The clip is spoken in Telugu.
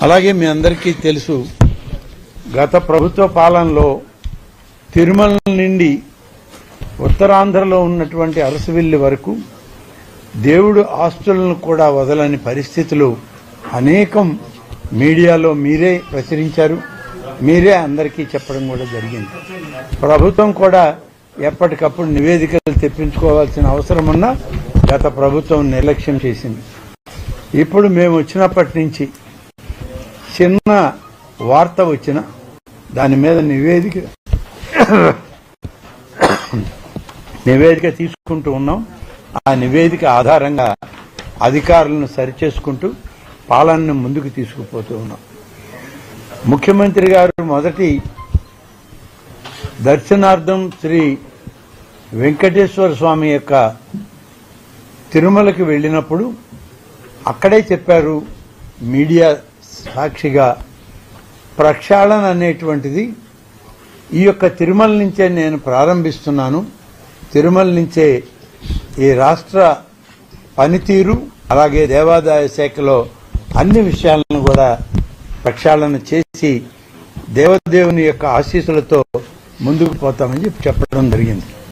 అలాగే మీ అందరికీ తెలుసు, గత ప్రభుత్వ పాలనలో తిరుమల నుండి ఉత్తరాంధ్రలో ఉన్నటువంటి అరసవిల్లి వరకు దేవుడు ఆస్తులను కూడా వదలని పరిస్థితులు అనేకం మీడియాలో మీరే ప్రచురించారు, మీరే అందరికీ చెప్పడం కూడా జరిగింది. ప్రభుత్వం కూడా ఎప్పటికప్పుడు నివేదికలు తెప్పించుకోవాల్సిన అవసరం ఉన్నా గత ప్రభుత్వం నిర్లక్ష్యం చేసింది. ఇప్పుడు మేము వచ్చినప్పటి నుంచి చిన్న వార్త వచ్చిన దాని మీద నివేదిక తీసుకుంటూ ఉన్నాం. ఆ నివేదిక ఆధారంగా అధికారులను సరిచేసుకుంటూ పాలనను ముందుకు తీసుకుపోతూ ఉన్నాం. ముఖ్యమంత్రి గారు మొదటి దర్శనార్థం శ్రీ వెంకటేశ్వర స్వామి యొక్క తిరుమలకి వెళ్ళినప్పుడు అక్కడే చెప్పారు, మీడియా సాక్షిగా, ప్రక్షాళన అనేటువంటిది ఈ యొక్క తిరుమల నుంచే నేను ప్రారంభిస్తున్నాను. తిరుమల నుంచే ఈ రాష్ట్ర పనితీరు అలాగే దేవాదాయ శాఖలో అన్ని విషయాలను కూడా ప్రక్షాళన చేసి దేవదేవుని యొక్క ఆశీస్సులతో ముందుకు పోతామని చెప్పడం జరిగింది.